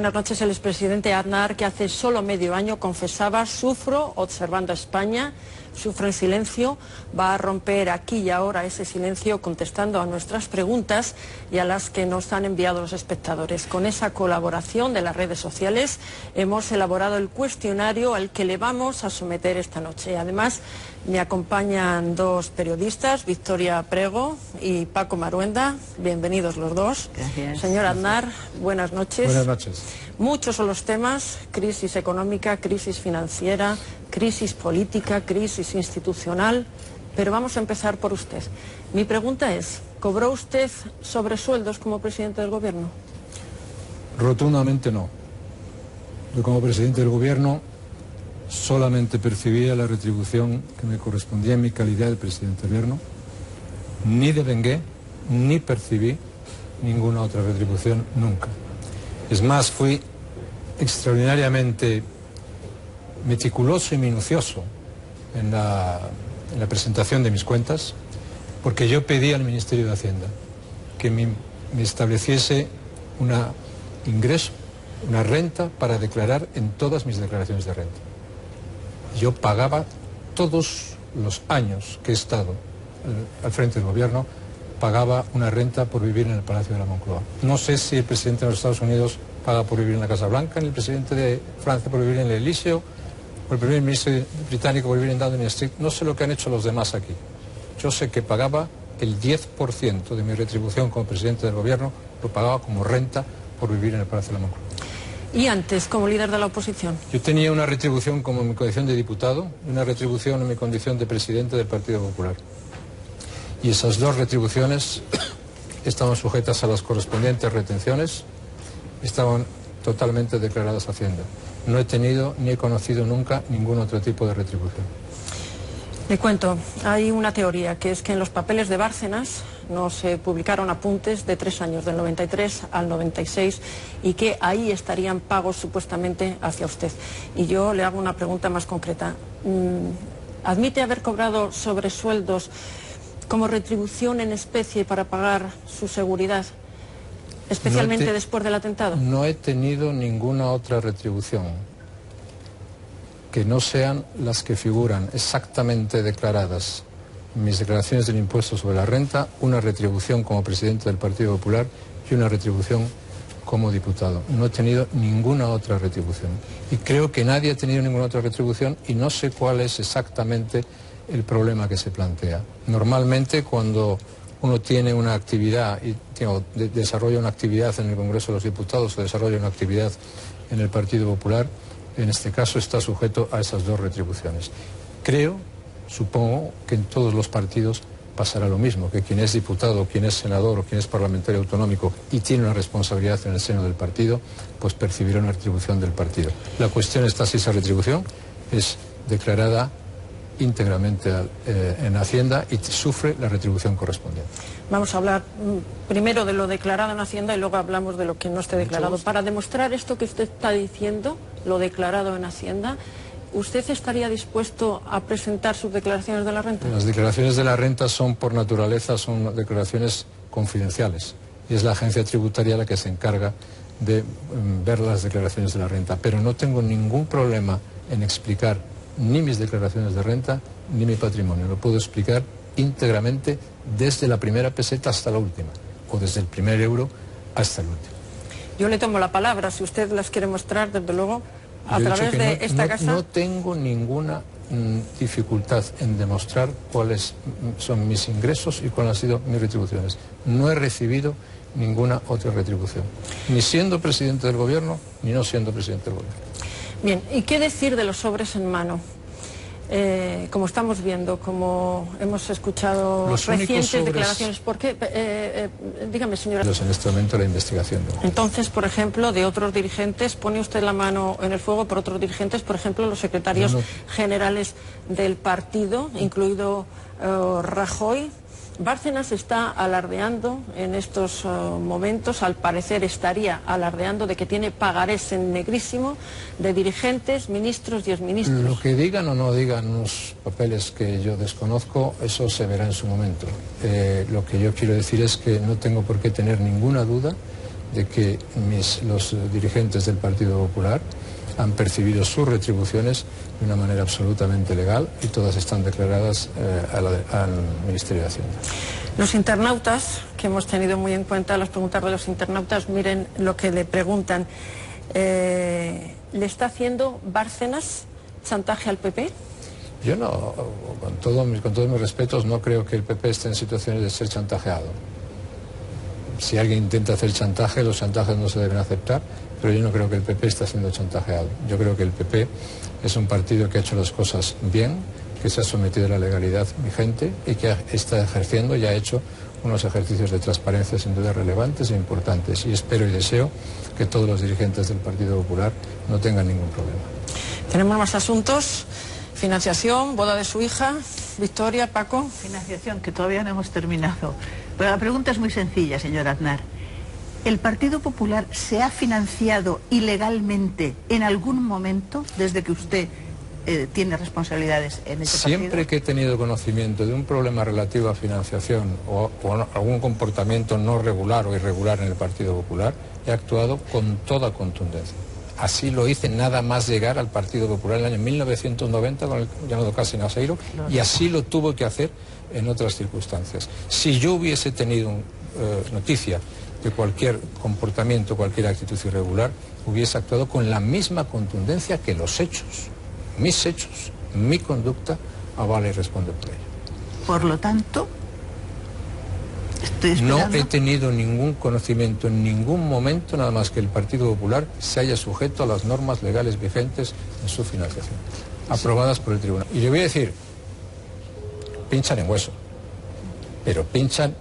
Buenas noches. El expresidente Aznar, que hace solo medio año confesaba: sufro observando a España, sufro en silencio, va a romper aquí y ahora ese silencio contestando a nuestras preguntas y a las que nos han enviado los espectadores. Con esa colaboración de las redes sociales hemos elaborado el cuestionario al que le vamos a someter esta noche. Además, me acompañan dos periodistas, Victoria Prego y Paco Maruenda. Bienvenidos los dos. Gracias. Señor Aznar, buenas noches. Buenas noches. Muchos son los temas: crisis económica, crisis financiera, crisis política, crisis institucional. Pero vamos a empezar por usted. Mi pregunta es: ¿cobró usted sobresueldos como presidente del gobierno? Rotundamente no. Yo, como presidente del gobierno, solamente percibía la retribución que me correspondía en mi calidad de presidente del gobierno. Ni devengué, ni percibí ninguna otra retribución nunca. Es más, fui extraordinariamente meticuloso y minucioso en la presentación de mis cuentas, porque yo pedí al Ministerio de Hacienda que me estableciese un ingreso, una renta para declarar en todas mis declaraciones de renta. Yo pagaba todos los años que he estado al frente del gobierno, pagaba una renta por vivir en el Palacio de la Moncloa. No sé si el presidente de los Estados Unidos paga por vivir en la Casa Blanca, ni el presidente de Francia por vivir en el Elíseo, o el primer ministro británico por vivir en Downing Street. No sé lo que han hecho los demás aquí. Yo sé que pagaba el 10% de mi retribución como presidente del gobierno, lo pagaba como renta por vivir en el Palacio de la Moncloa. ¿Y antes, como líder de la oposición? Yo tenía una retribución como en mi condición de diputado y una retribución en mi condición de presidente del Partido Popular. Y esas dos retribuciones estaban sujetas a las correspondientes retenciones, estaban totalmente declaradas a Hacienda. No he tenido ni he conocido nunca ningún otro tipo de retribución. Le cuento, hay una teoría, que es que en los papeles de Bárcenas no se publicaron apuntes de 3 años, del 93 al 96, y que ahí estarían pagos supuestamente hacia usted. Y yo le hago una pregunta más concreta. ¿Admite haber cobrado sobresueldos como retribución en especie para pagar su seguridad, especialmente después del atentado? No he tenido ninguna otra retribución que no sean las que figuran exactamente declaradas en mis declaraciones del impuesto sobre la renta, una retribución como presidente del Partido Popular y una retribución como diputado. No he tenido ninguna otra retribución. Y creo que nadie ha tenido ninguna otra retribución y no sé cuál es exactamente el problema que se plantea. Normalmente, cuando uno tiene una actividad y desarrolla una actividad en el Congreso de los Diputados o desarrolla una actividad en el Partido Popular, en este caso está sujeto a esas dos retribuciones. Supongo que en todos los partidos pasará lo mismo, que quien es diputado, quien es senador o quien es parlamentario autonómico y tiene una responsabilidad en el seno del partido, pues percibirá una retribución del partido. La cuestión está si esa retribución es declarada íntegramente en Hacienda y sufre la retribución correspondiente. Vamos a hablar primero de lo declarado en Hacienda y luego hablamos de lo que no esté declarado. Para demostrar esto que usted está diciendo, lo declarado en Hacienda, ¿usted estaría dispuesto a presentar sus declaraciones de la renta? Las declaraciones de la renta son, por naturaleza, son declaraciones confidenciales y es la agencia tributaria la que se encarga de ver las declaraciones de la renta. Pero no tengo ningún problema en explicar ni mis declaraciones de renta ni mi patrimonio. Lo puedo explicar íntegramente desde la primera peseta hasta la última, o desde el primer euro hasta el último. Yo le tomo la palabra, si usted las quiere mostrar, desde luego, a través de esta casa. No tengo ninguna dificultad en demostrar cuáles son mis ingresos y cuáles han sido mis retribuciones. No he recibido ninguna otra retribución, ni siendo presidente del gobierno, ni no siendo presidente del gobierno. Bien, ¿y qué decir de los sobres en mano? Como estamos viendo, como hemos escuchado recientes declaraciones. ¿Por qué? Dígame, señora. En este momento la investigación. Entonces, por ejemplo, de otros dirigentes, ¿pone usted la mano en el fuego por otros dirigentes? Por ejemplo, los secretarios generales del partido, incluido Rajoy. Bárcenas está alardeando en estos momentos, al parecer estaría alardeando de que tiene pagarés en negrísimo de dirigentes, ministros y exministros. Lo que digan o no digan unos papeles que yo desconozco, eso se verá en su momento. Lo que yo quiero decir es que no tengo por qué tener ninguna duda de que los dirigentes del Partido Popular han percibido sus retribuciones de una manera absolutamente legal y todas están declaradas al Ministerio de Hacienda. Los internautas, que hemos tenido muy en cuenta las preguntas de los internautas, miren lo que le preguntan. ¿Le está haciendo Bárcenas chantaje al PP? Yo no, con todos mis respetos, no creo que el PP esté en situaciones de ser chantajeado. Si alguien intenta hacer chantaje, los chantajes no se deben aceptar, pero yo no creo que el PP esté siendo chantajeado. Yo creo que el PP es un partido que ha hecho las cosas bien, que se ha sometido a la legalidad vigente y que está ejerciendo y ha hecho unos ejercicios de transparencia sin duda relevantes e importantes. Y espero y deseo que todos los dirigentes del Partido Popular no tengan ningún problema. Tenemos más asuntos. Financiación, boda de su hija. Victoria, Paco. Financiación, que todavía no hemos terminado. Pero la pregunta es muy sencilla, señor Aznar. ¿El Partido Popular se ha financiado ilegalmente en algún momento desde que usted tiene responsabilidades en ese partido? Siempre que he tenido conocimiento de un problema relativo a financiación o algún comportamiento no regular o irregular en el Partido Popular, he actuado con toda contundencia. Así lo hice nada más llegar al Partido Popular en el año 1990 con el llamado Caso Naseiro, y así lo tuve que hacer en otras circunstancias. Si yo hubiese tenido noticia de cualquier comportamiento, cualquier actitud irregular, hubiese actuado con la misma contundencia que los hechos. Mis hechos, mi conducta, avala y responde por ello. Por lo tanto, estoy esperando. No he tenido ningún conocimiento en ningún momento, nada más que el Partido Popular se haya sujeto a las normas legales vigentes en su financiación, aprobadas por el Tribunal. Y le voy a decir, pinchan en hueso, pero pinchan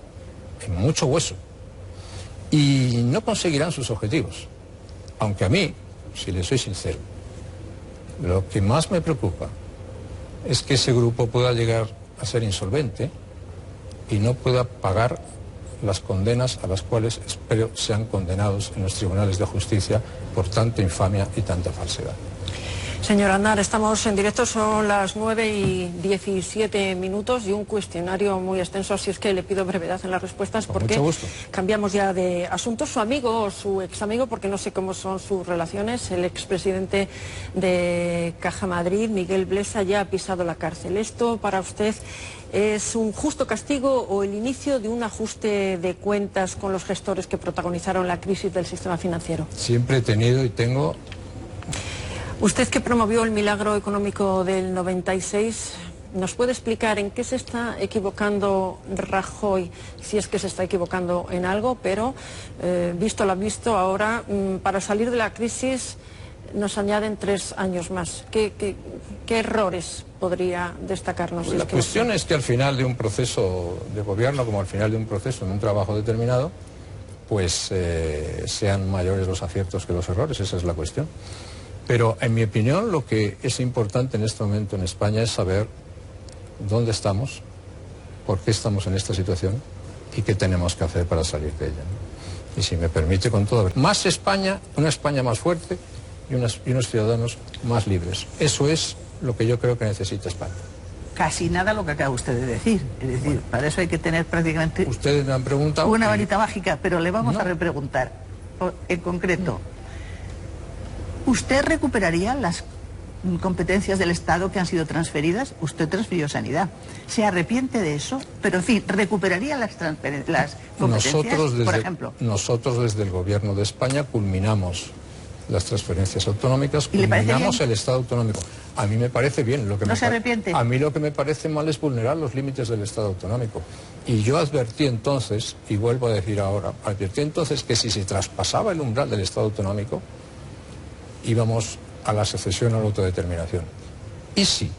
en mucho hueso. Y no conseguirán sus objetivos. Aunque a mí, si le soy sincero, lo que más me preocupa es que ese grupo pueda llegar a ser insolvente y no pueda pagar las condenas a las cuales espero sean condenados en los tribunales de justicia por tanta infamia y tanta falsedad. Señor Aznar, estamos en directo, son las 9:17 y un cuestionario muy extenso, así es que le pido brevedad en las respuestas porque cambiamos ya de asunto. Su amigo o su ex amigo, porque no sé cómo son sus relaciones, el expresidente de Caja Madrid, Miguel Blesa, ya ha pisado la cárcel. ¿Esto para usted es un justo castigo o el inicio de un ajuste de cuentas con los gestores que protagonizaron la crisis del sistema financiero? Siempre he tenido y tengo... Usted, que promovió el milagro económico del 96, ¿nos puede explicar en qué se está equivocando Rajoy, si es que se está equivocando en algo? Pero, visto lo visto, ahora, para salir de la crisis nos añaden 3 años más. ¿Qué errores podría destacarnos? La cuestión es que al final de un proceso de gobierno, como al final de un proceso en un trabajo determinado, pues sean mayores los aciertos que los errores, esa es la cuestión. Pero, en mi opinión, lo que es importante en este momento en España es saber dónde estamos, por qué estamos en esta situación y qué tenemos que hacer para salir de ella, ¿no? Y si me permite, con todo, más España, una España más fuerte y unos ciudadanos más libres. Eso es lo que yo creo que necesita España. Casi nada lo que acaba usted de decir. Es decir, bueno, para eso hay que tener prácticamente... Ustedes me han preguntado... Una varita mágica, pero le vamos a repreguntar. En concreto... ¿Usted recuperaría las competencias del Estado que han sido transferidas? Usted transfirió sanidad. ¿Se arrepiente de eso? Pero, en fin, ¿recuperaría las competencias, por ejemplo? Nosotros, desde el Gobierno de España, culminamos las transferencias autonómicas, culminamos el Estado autonómico. A mí me parece bien. ¿No se arrepiente? A mí lo que me parece mal es vulnerar los límites del Estado autonómico. Y yo advertí entonces, y vuelvo a decir ahora, advertí entonces que si se traspasaba el umbral del Estado autonómico, íbamos a la secesión o a la autodeterminación. Y si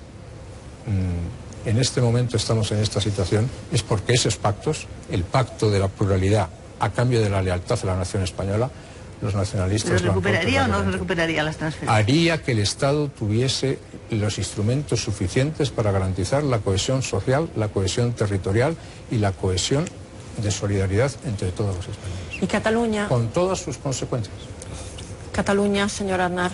en este momento estamos en esta situación, es porque esos pactos, el pacto de la pluralidad a cambio de la lealtad a la nación española, los nacionalistas... ¿Lo recuperaría o no recuperaría las transferencias? Haría que el Estado tuviese los instrumentos suficientes para garantizar la cohesión social, la cohesión territorial y la cohesión de solidaridad entre todos los españoles. ¿Y Cataluña? Con todas sus consecuencias. Cataluña, señor Aznar,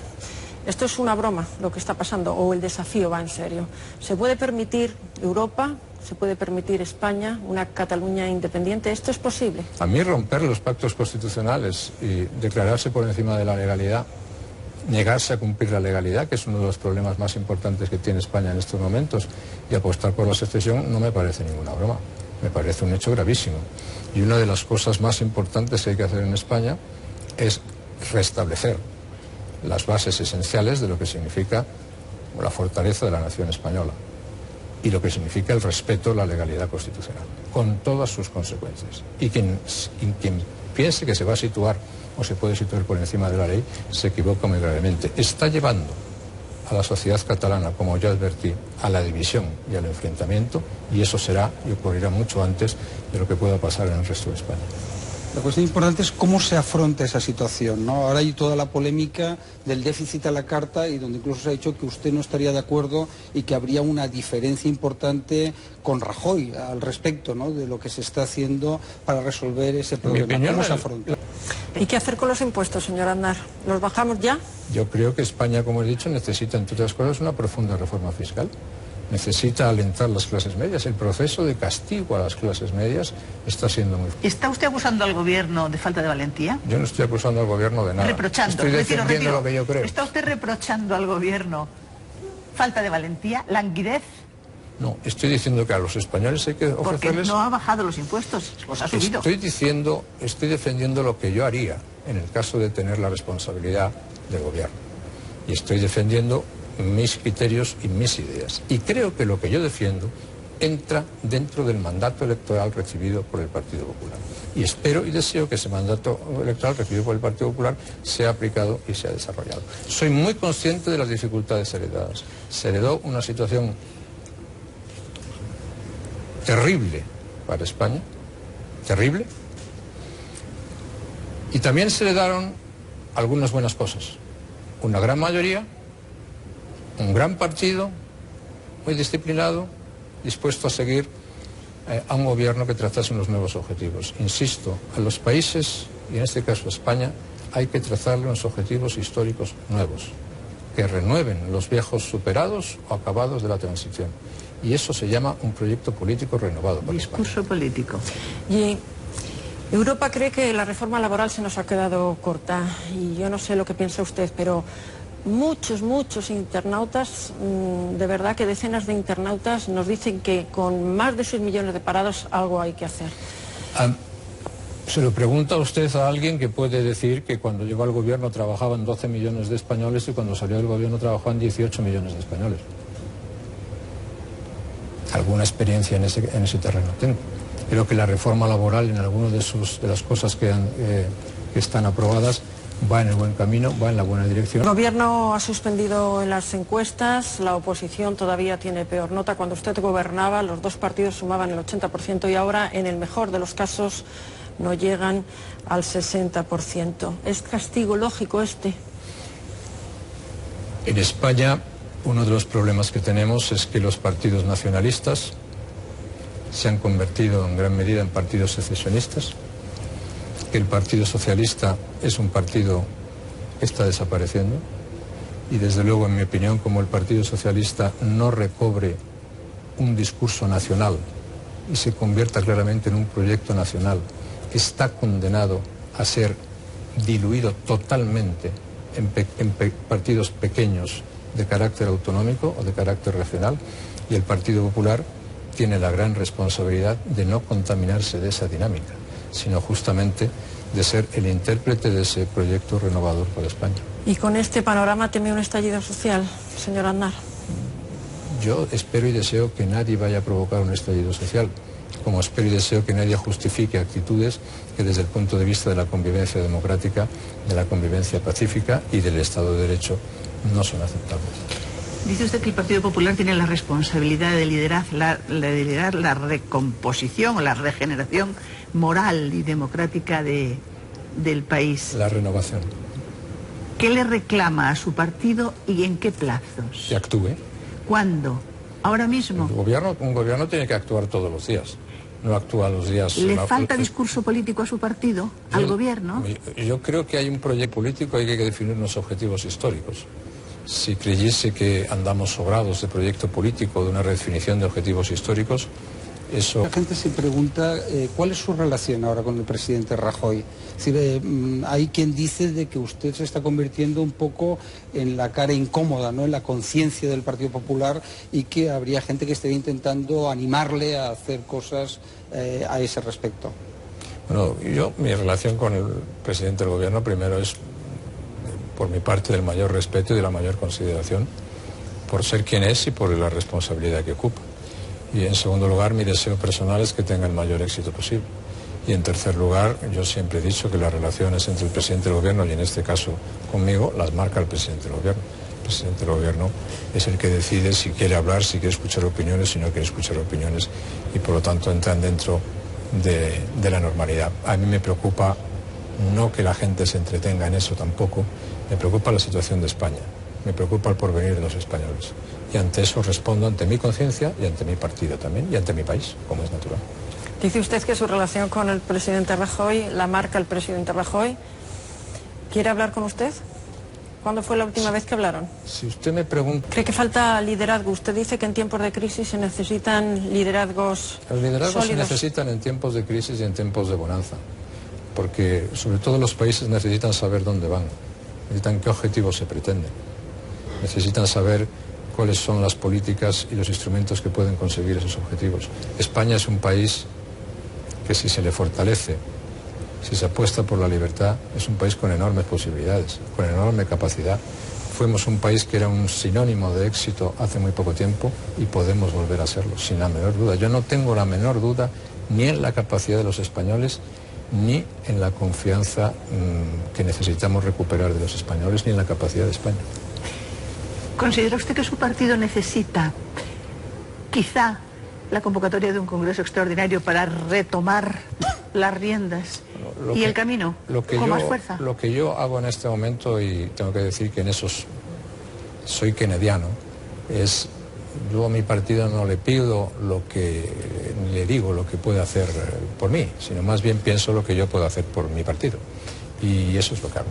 esto es una broma lo que está pasando, o el desafío va en serio. ¿Se puede permitir Europa, se puede permitir España, una Cataluña independiente? ¿Esto es posible? A mí romper los pactos constitucionales y declararse por encima de la legalidad, negarse a cumplir la legalidad, que es uno de los problemas más importantes que tiene España en estos momentos, y apostar por la secesión, no me parece ninguna broma. Me parece un hecho gravísimo. Y una de las cosas más importantes que hay que hacer en España es restablecer las bases esenciales de lo que significa la fortaleza de la nación española y lo que significa el respeto a la legalidad constitucional, con todas sus consecuencias. Y quien piense que se va a situar o se puede situar por encima de la ley, se equivoca muy gravemente. Está llevando a la sociedad catalana, como ya advertí, a la división y al enfrentamiento, y eso será y ocurrirá mucho antes de lo que pueda pasar en el resto de España. La cuestión importante es cómo se afronta esa situación, ¿no? Ahora hay toda la polémica del déficit a la carta y donde incluso se ha dicho que usted no estaría de acuerdo y que habría una diferencia importante con Rajoy al respecto, ¿no?, de lo que se está haciendo para resolver ese problema. ¿Cómo se afronta? ¿Y qué hacer con los impuestos, señor Aznar? ¿Los bajamos ya? Yo creo que España, como he dicho, necesita, entre otras cosas, una profunda reforma fiscal. Necesita alentar las clases medias. El proceso de castigo a las clases medias está siendo muy fuerte. ¿Está usted acusando al gobierno de falta de valentía? Yo no estoy acusando al gobierno de nada. Reprochando. Estoy defendiendo lo que yo creo. ¿Está usted reprochando al gobierno falta de valentía, languidez? No, estoy diciendo que a los españoles hay que ofrecerles... Porque no ha bajado los impuestos, los ha subido. Estoy defendiendo lo que yo haría en el caso de tener la responsabilidad del gobierno. Y estoy defendiendo mis criterios y mis ideas. Y creo que lo que yo defiendo entra dentro del mandato electoral recibido por el Partido Popular. Y espero y deseo que ese mandato electoral recibido por el Partido Popular sea aplicado y sea desarrollado. Soy muy consciente de las dificultades heredadas. Se heredó una situación terrible para España, terrible, y también se heredaron algunas buenas cosas. Una gran mayoría, un gran partido, muy disciplinado, dispuesto a seguir a un gobierno que trazase unos nuevos objetivos. Insisto, a los países, y en este caso a España, hay que trazarle unos objetivos históricos nuevos, que renueven los viejos superados o acabados de la transición. Y eso se llama un proyecto político renovado por España. Discurso político. Y Europa cree que la reforma laboral se nos ha quedado corta, y yo no sé lo que piensa usted, pero muchos internautas, de verdad que decenas de internautas nos dicen que con más de 6 millones de parados algo hay que hacer. Se lo pregunta usted a alguien que puede decir que cuando llegó al gobierno trabajaban 12 millones de españoles y cuando salió del gobierno trabajaban 18 millones de españoles. Alguna experiencia en ese terreno tengo. Creo que la reforma laboral en algunas de las cosas que están aprobadas va en el buen camino, va en la buena dirección. El gobierno ha suspendido en las encuestas, la oposición todavía tiene peor nota. Cuando usted gobernaba, los dos partidos sumaban el 80% y ahora, en el mejor de los casos, no llegan al 60%. ¿Es castigo lógico este? En España, uno de los problemas que tenemos es que los partidos nacionalistas se han convertido en gran medida en partidos secesionistas, que el Partido Socialista es un partido que está desapareciendo y desde luego, en mi opinión, como el Partido Socialista no recobre un discurso nacional y se convierta claramente en un proyecto nacional, está condenado a ser diluido totalmente en partidos pequeños de carácter autonómico o de carácter regional, y el Partido Popular tiene la gran responsabilidad de no contaminarse de esa dinámica, sino justamente de ser el intérprete de ese proyecto renovador para España. ¿Y con este panorama teme un estallido social, señor Aznar? Yo espero y deseo que nadie vaya a provocar un estallido social, como espero y deseo que nadie justifique actitudes que desde el punto de vista de la convivencia democrática, de la convivencia pacífica y del Estado de Derecho no son aceptables. Dice usted que el Partido Popular tiene la responsabilidad de liderar la recomposición o la regeneración moral y democrática del país. La renovación. ¿Qué le reclama a su partido y en qué plazos? Que actúe. ¿Cuándo? ¿Ahora mismo? Un gobierno tiene que actuar todos los días. No actúa los días... ¿Le falta discurso político a su partido, al gobierno? Yo creo que hay un proyecto político y que hay que definir unos objetivos históricos. si creyese que andamos sobrados de proyecto político, de una redefinición de objetivos históricos, eso... La gente se pregunta cuál es su relación ahora con el presidente Rajoy. Es decir, hay quien dice de que usted se está convirtiendo un poco en la cara incómoda, ¿no?, en la conciencia del Partido Popular, y que habría gente que estaría intentando animarle a hacer cosas a ese respecto. Bueno, mi relación con el presidente del gobierno primero es, por mi parte, del mayor respeto y de la mayor consideración por ser quien es y por la responsabilidad que ocupa. Y en segundo lugar, mi deseo personal es que tenga el mayor éxito posible. Y en tercer lugar, yo siempre he dicho que las relaciones entre el presidente del gobierno, y en este caso conmigo, las marca el presidente del gobierno. El presidente del gobierno es el que decide si quiere hablar, si quiere escuchar opiniones, si no quiere escuchar opiniones, y por lo tanto entran dentro de la normalidad. A mí me preocupa no que la gente se entretenga en eso tampoco, me preocupa la situación de España, me preocupa el porvenir de los españoles. Y ante eso respondo ante mi conciencia y ante mi partido también, y ante mi país, como es natural. Dice usted que su relación con el presidente Rajoy la marca el presidente Rajoy. ¿Quiere hablar con usted? ¿Cuándo fue la última vez que hablaron? Si usted me pregunta... ¿Cree que falta liderazgo? Usted dice que en tiempos de crisis se necesitan liderazgos Los liderazgos sólidos. se necesitan en tiempos de crisis y en tiempos de bonanza, porque sobre todo los países necesitan saber dónde van, necesitan qué objetivos se pretenden, necesitan saber cuáles son las políticas y los instrumentos que pueden conseguir esos objetivos. España es un país que, si se le fortalece, si se apuesta por la libertad, es un país con enormes posibilidades, con enorme capacidad. Fuimos un país que era un sinónimo de éxito hace muy poco tiempo y podemos volver a serlo, sin la menor duda. Yo no tengo la menor duda ni en la capacidad de los españoles, ni en la confianza que necesitamos recuperar de los españoles, ni en la capacidad de España. ¿Considera usted que su partido necesita quizá la convocatoria de un congreso extraordinario para retomar las riendas y el camino con más fuerza? Lo que yo hago en este momento, y tengo que decir que en eso soy kennediano, es yo a mi partido no le pido ni le digo lo que puede hacer por mí, sino más bien pienso lo que yo puedo hacer por mi partido. Y eso es lo que hago.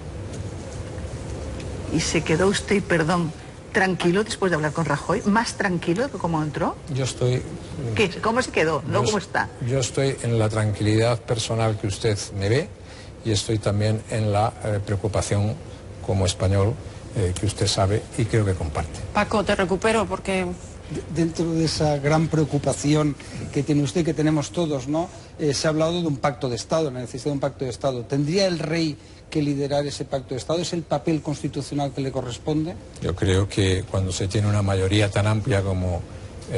¿Y se quedó usted, perdón, tranquilo después de hablar con Rajoy? ¿Más tranquilo que como entró? Yo estoy... ¿Cómo se quedó? ¿No cómo está? Yo estoy en la tranquilidad personal que usted me ve, y estoy también en la preocupación como español que usted sabe y creo que comparte. Paco, te recupero porque... Dentro de esa gran preocupación que tiene usted, que tenemos todos, ¿no? Se ha hablado de un pacto de Estado, la necesidad de un pacto de Estado. ¿Tendría el rey que liderar ese pacto de Estado? ¿Es el papel constitucional que le corresponde? Yo creo que cuando se tiene una mayoría tan amplia como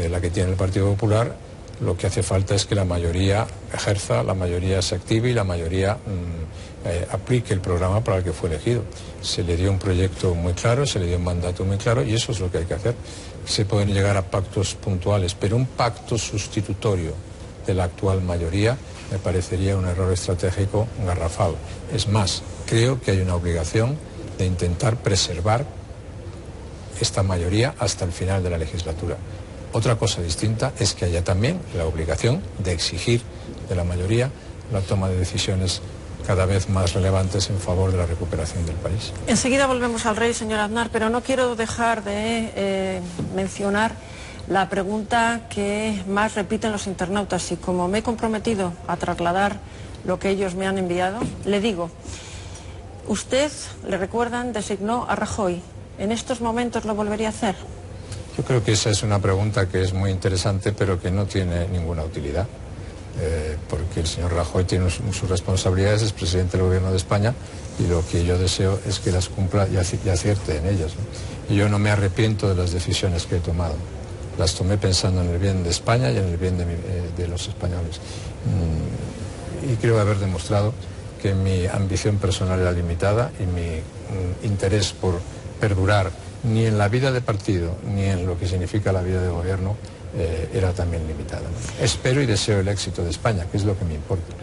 la que tiene el Partido Popular, lo que hace falta es que la mayoría ejerza, la mayoría se active y la mayoría aplique el programa para el que fue elegido. Se le dio un proyecto muy claro, se le dio un mandato muy claro, y eso es lo que hay que hacer. Se pueden llegar a pactos puntuales, pero un pacto sustitutorio de la actual mayoría me parecería un error estratégico garrafal. Es más, creo que hay una obligación de intentar preservar esta mayoría hasta el final de la legislatura. Otra cosa distinta es que haya también la obligación de exigir de la mayoría la toma de decisiones cada vez más relevantes en favor de la recuperación del país. Enseguida volvemos al rey, señor Aznar, pero no quiero dejar de mencionar la pregunta que más repiten los internautas, y como me he comprometido a trasladar lo que ellos me han enviado, le digo, usted, le recuerdan, designó a Rajoy. ¿En estos momentos lo volvería a hacer? Yo creo que esa es una pregunta que es muy interesante, pero que no tiene ninguna utilidad. Porque el señor Rajoy tiene sus responsabilidades, es presidente del gobierno de España, y lo que yo deseo es que las cumpla y acierte en ellas, ¿no? Y yo no me arrepiento de las decisiones que he tomado. Las tomé pensando en el bien de España y en el bien de los españoles. Y creo haber demostrado que mi ambición personal era limitada y mi interés por perdurar ni en la vida de partido ni en lo que significa la vida de gobierno era también limitada, ¿no? Espero y deseo el éxito de España, que es lo que me importa.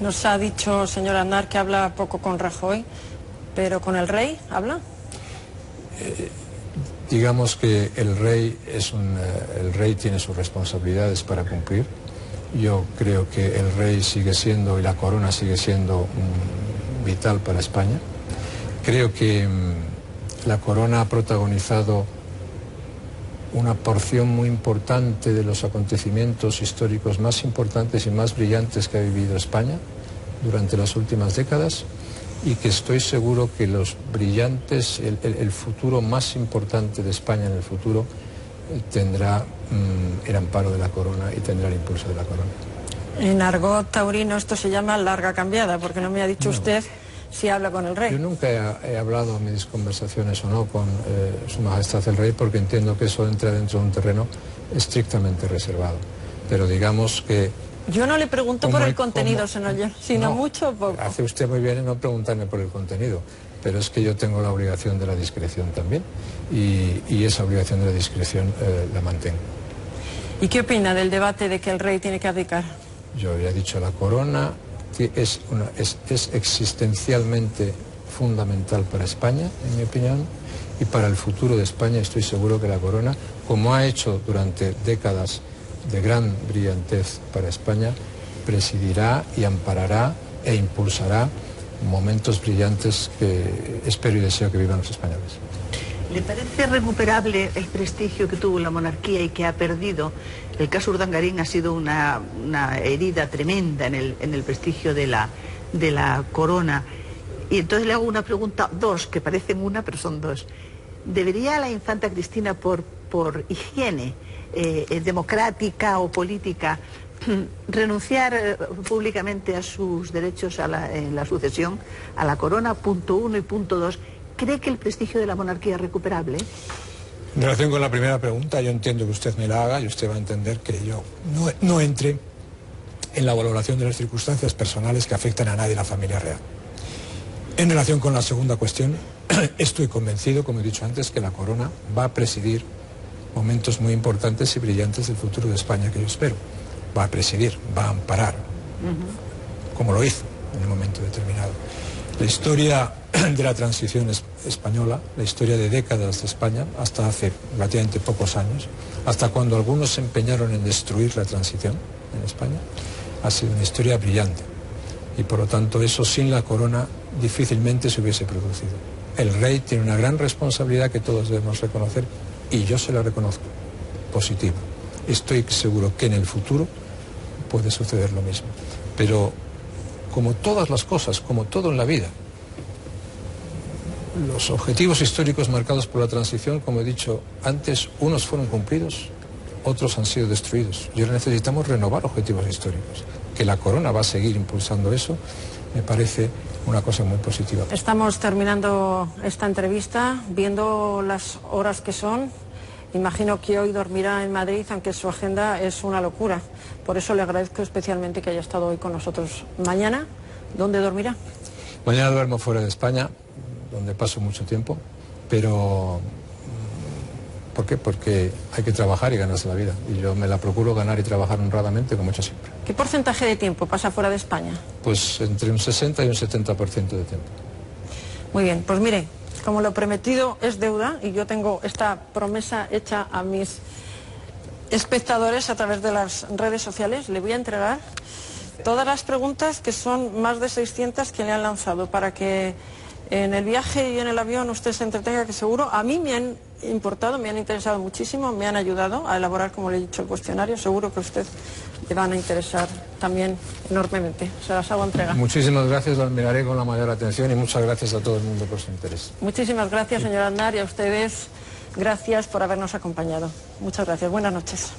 Nos ha dicho, señor Aznar, que habla poco con Rajoy, pero ¿con el rey habla? Digamos que el rey tiene sus responsabilidades para cumplir. Yo creo que el rey sigue siendo, y la corona sigue siendo vital para España. Creo que La corona ha protagonizado una porción muy importante de los acontecimientos históricos más importantes y más brillantes que ha vivido España durante las últimas décadas, y que estoy seguro que los brillantes, el futuro más importante de España en el futuro tendrá el amparo de la corona y tendrá el impulso de la corona. En argot taurino esto se llama larga cambiada, porque no me ha dicho usted si habla con el rey. Yo nunca he hablado en mis conversaciones o no con Su Majestad el Rey, porque entiendo que eso entra dentro de un terreno estrictamente reservado. Pero digamos que... Yo no le pregunto por el contenido, señor, sino mucho o poco. Hace usted muy bien en no preguntarme por el contenido, pero es que yo tengo la obligación de la discreción también, y esa obligación de la discreción la mantengo. ¿Y qué opina del debate de que el rey tiene que abdicar? Yo ya he dicho, la corona es existencialmente fundamental para España, en mi opinión, y para el futuro de España estoy seguro que la corona, como ha hecho durante décadas de gran brillantez para España, presidirá y amparará e impulsará momentos brillantes que espero y deseo que vivan los españoles. ¿Le parece recuperable el prestigio que tuvo la monarquía y que ha perdido? El caso Urdangarín ha sido una herida tremenda en el prestigio de la corona. Y entonces le hago una pregunta, dos, que parecen una, pero son dos. ¿Debería la infanta Cristina, por higiene democrática o política, renunciar públicamente a sus derechos en la sucesión a la corona? Punto uno. Y punto dos, ¿cree que el prestigio de la monarquía es recuperable? En relación con la primera pregunta, yo entiendo que usted me la haga y usted va a entender que yo no entre en la valoración de las circunstancias personales que afectan a nadie en la familia real. En relación con la segunda cuestión, estoy convencido, como he dicho antes, que la corona va a presidir momentos muy importantes y brillantes del futuro de España, que yo espero. Va a presidir, va a amparar, como lo hizo en un momento determinado. La historia de la transición española, la historia de décadas de España, hasta hace relativamente pocos años, hasta cuando algunos se empeñaron en destruir la transición en España, ha sido una historia brillante. Y por lo tanto eso sin la corona difícilmente se hubiese producido. El rey tiene una gran responsabilidad que todos debemos reconocer, y yo se la reconozco, positiva. Estoy seguro que en el futuro puede suceder lo mismo. Pero como todas las cosas, como todo en la vida, los objetivos históricos marcados por la transición, como he dicho antes, unos fueron cumplidos, otros han sido destruidos. Y ahora necesitamos renovar objetivos históricos. Que la corona va a seguir impulsando eso, me parece una cosa muy positiva. Estamos terminando esta entrevista, viendo las horas que son. Imagino que hoy dormirá en Madrid, aunque su agenda es una locura. Por eso le agradezco especialmente que haya estado hoy con nosotros. Mañana, ¿dónde dormirá? Mañana duermo fuera de España, donde paso mucho tiempo, pero ¿por qué? Porque hay que trabajar y ganarse la vida. Y yo me la procuro ganar y trabajar honradamente, como he hecho siempre. ¿Qué porcentaje de tiempo pasa fuera de España? Pues entre un 60 y un 70% de tiempo. Muy bien, pues mire, como lo prometido es deuda, y yo tengo esta promesa hecha a mis espectadores a través de las redes sociales, le voy a entregar todas las preguntas, que son más de 600 que le han lanzado, para que en el viaje y en el avión usted se entretenga, que seguro a mí me han importado, me han interesado muchísimo, me han ayudado a elaborar, como le he dicho, el cuestionario. Seguro que a usted le van a interesar también enormemente. Se las hago entrega. Muchísimas gracias, las miraré con la mayor atención, y muchas gracias a todo el mundo por su interés. Muchísimas gracias, señor Aznar, y a ustedes, gracias por habernos acompañado. Muchas gracias. Buenas noches.